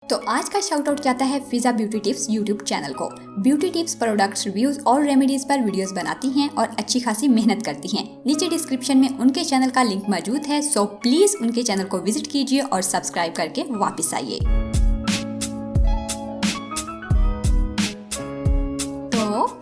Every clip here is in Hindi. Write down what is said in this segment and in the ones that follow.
तो आज का शाउट आउट जाता है फिजा ब्यूटी टिप्स यूट्यूब चैनल को। ब्यूटी टिप्स, प्रोडक्ट्स, रिव्यूज और रेमेडीज पर वीडियोस बनाती हैं और अच्छी खासी मेहनत करती हैं। नीचे डिस्क्रिप्शन में उनके चैनल का लिंक मौजूद है, सो प्लीज उनके चैनल को विजिट कीजिए और सब्सक्राइब करके वापस आइए।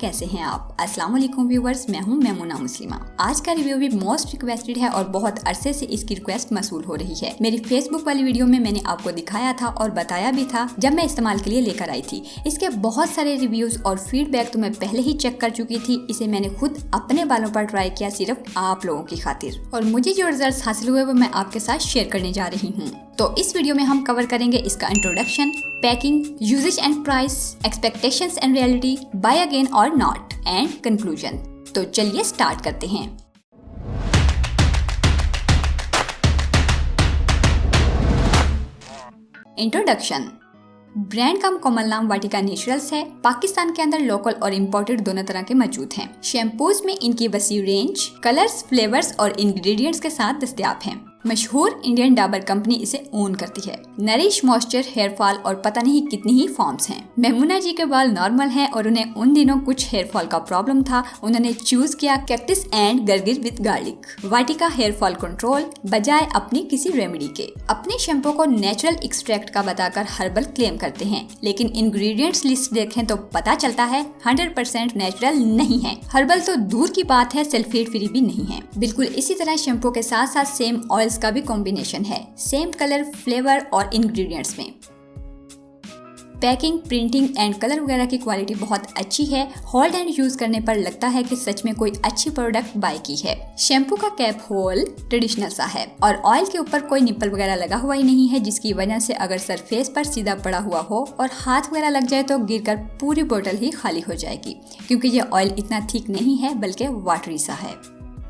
कैसे हैं आप? अस्सलाम वालेकुम व्यूवर्स, मैं हूं मेमुना मुस्लिमा। आज का रिव्यू भी मोस्ट रिक्वेस्टेड है और बहुत अरसे से इसकी रिक्वेस्ट मसूल हो रही है। मेरी फेसबुक वाली वीडियो में मैंने आपको दिखाया था और बताया भी था जब मैं इस्तेमाल के लिए लेकर आई थी। इसके बहुत सारे रिव्यूज और फीडबैक तो मैं पहले ही चेक कर चुकी थी। इसे मैंने खुद अपने बालों पर ट्राई किया, सिर्फ आप लोगों की खातिर, और मुझे जो रिजल्ट हासिल हुए वो मैं आपके साथ शेयर करने जा रही हूँ। तो इस वीडियो में हम कवर करेंगे इसका introduction, packing, usages and price, expectations and reality, buy again or not, and conclusion. तो चलिए स्टार्ट करते हैं। इंट्रोडक्शन। ब्रांड का मुकम्मल नाम वाटिका नेचुरल्स है। पाकिस्तान के अंदर लोकल और इम्पोर्टेड दोनों तरह के मौजूद हैं। शैम्पूज में इनकी वसी रेंज कलर्स, फ्लेवर्स और इंग्रेडिएंट्स के साथ दस्तयाब हैं। मशहूर इंडियन डाबर कंपनी इसे ओन करती है। नरिश, मॉइस्चर, हेयर फॉल और पता नहीं कितनी ही फॉर्म्स हैं। मेमुना जी के बाल नॉर्मल हैं और उन्हें उन दिनों कुछ हेयर फॉल का प्रॉब्लम था। उन्होंने चूज किया कैक्टस एंड गरगिल with garlic Vatika hair fall control बजाय अपनी किसी रेमेडी के। अपने शैम्पू को नेचुरल एक्सट्रैक्ट का बताकर हर्बल क्लेम करते हैं, लेकिन इंग्रेडिएंट्स लिस्ट देखें तो पता चलता है 100% नेचुरल नहीं है। हर्बल तो दूर की बात है, सल्फेट फ्री भी नहीं है। बिल्कुल इसी तरह शैम्पू के साथ साथ सेम ऑयल्स का भी कॉम्बिनेशन है, सेम कलर, फ्लेवर और इंग्रेडिएंट्स में। पैकिंग, प्रिंटिंग एंड कलर वगैरह की क्वालिटी बहुत अच्छी है। होल्ड एंड यूज करने पर लगता है कि सच में कोई अच्छी प्रोडक्ट बाय की है। शैम्पू का कैप होल ट्रेडिशनल सा है और ऑयल के ऊपर कोई निप्पल वगैरह लगा हुआ ही नहीं है, जिसकी वजह से अगर सरफेस पर सीधा पड़ा हुआ हो और हाथ वगैरह लग जाए तो गिरकर पूरी बोतल ही खाली हो जाएगी, क्योंकि ये ऑयल इतना थिक नहीं है बल्कि वाटरी सा है।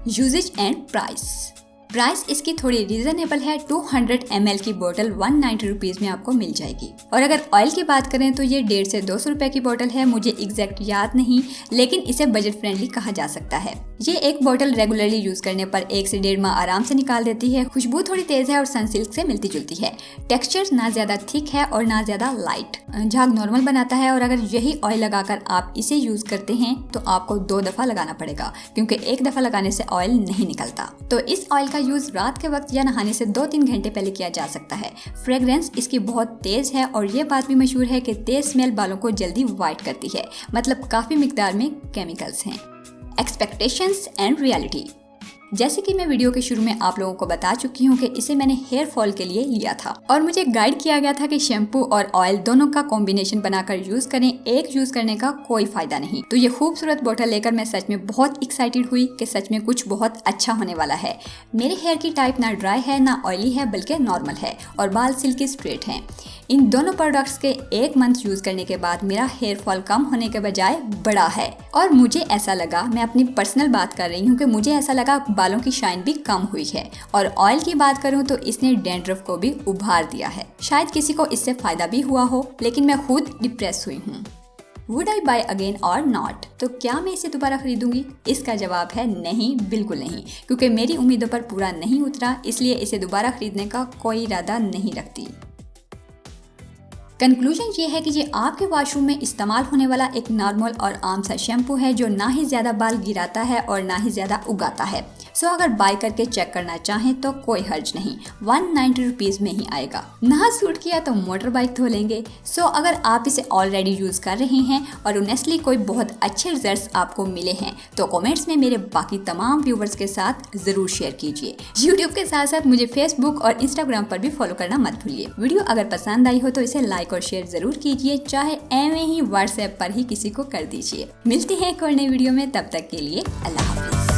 यूजेज एंड प्राइस इसकी थोड़ी रीजनेबल है। 200 ml की बोतल 190 रुपीज में आपको मिल जाएगी। और अगर ऑयल की बात करें तो ये 150 से 200 रुपए की बोतल है, मुझे एग्जैक्ट याद नहीं, लेकिन इसे बजट फ्रेंडली कहा जा सकता है। ये एक बोतल रेगुलरली यूज करने पर 1 से 1.5 माह आराम से निकाल देती है। खुशबू थोड़ी तेज है और सनसिल्क से मिलती जुलती है। टेक्सचर ना ज्यादा थिक है और ना ज्यादा लाइट, झाग नॉर्मल बनाता है। और अगर यही ऑयल लगाकर आप इसे यूज करते हैं तो आपको 2 दफा लगाना पड़ेगा, क्योंकि 1 दफा लगाने से ऑयल नहीं निकलता। तो इस ऑयल का यूज रात के वक्त या नहाने से 2-3 घंटे पहले किया जा सकता है। फ्रेग्रेंस इसकी बहुत तेज है और ये बात भी मशहूर है कि तेज स्मेल बालों को जल्दी व्हाइट करती है, मतलब काफी मिकदार में केमिकल्स हैं। Expectations and reality. जैसे कि मैं वीडियो के शुरू में आप लोगों को बता चुकी हूँ कि इसे मैंने हेयर फॉल के लिए लिया था और मुझे गाइड किया गया था कि शैम्पू और ऑयल दोनों का कॉम्बिनेशन बनाकर यूज करें, एक यूज करने का कोई फायदा नहीं। तो ये खूबसूरत बोतल लेकर मैं सच में बहुत एक्साइटेड हुई कि सच में कुछ बहुत अच्छा होने वाला है। मेरे हेयर की टाइप ना ड्राई है ना ऑयली है, बल्कि नॉर्मल है और बाल सिल्की स्ट्रेट हैं। इन दोनों प्रोडक्ट्स के 1 मंथ यूज करने के बाद मेरा हेयर फॉल कम होने के बजाय बढ़ा है। और मुझे ऐसा लगा, मैं अपनी पर्सनल बात कर रही हूँ, कि मुझे ऐसा लगा बालों की शाइन भी कम हुई है। और ऑयल की बात करूँ तो इसने डैंड्रफ को भी उभार दिया है। शायद किसी को इससे फायदा भी हुआ हो, लेकिन मैं खुद डिप्रेस हुई हूँ। Would I bye again or not? तो क्या मैं इसे दोबारा खरीदूंगी? इसका जवाब है नहीं, बिल्कुल नहीं, क्योंकि मेरी उम्मीदों पर पूरा नहीं उतरा, इसलिए इसे दोबारा खरीदने का कोई इरादा नहीं रखती। कंक्लूजन ये है कि ये आपके वॉशरूम में इस्तेमाल होने वाला एक नॉर्मल और आम सा शैम्पू है, जो ना ही ज्यादा बाल गिराता है और ना ही ज्यादा उगाता है। सो अगर बाय करके चेक करना चाहें तो कोई हर्ज नहीं, 190 रुपीज में ही आएगा। ना सूट किया तो मोटर बाइक धो लेंगे। सो अगर आप इसे ऑलरेडी यूज कर रहे हैं और ऑनेस्टली कोई बहुत अच्छे रिजल्ट्स आपको मिले हैं तो कमेंट्स में मेरे बाकी तमाम व्यूवर्स के साथ जरूर शेयर कीजिए। यूट्यूब के साथ साथ मुझे फेसबुक और इंस्टाग्राम पर भी फॉलो करना मत भूलिए। वीडियो अगर पसंद आई हो तो इसे लाइक और शेयर जरूर कीजिए, चाहे एवं ही व्हाट्सएप पर ही किसी को कर दीजिए। मिलते हैं एक और नई वीडियो में, तब तक के लिए अल्लाह हाफिज।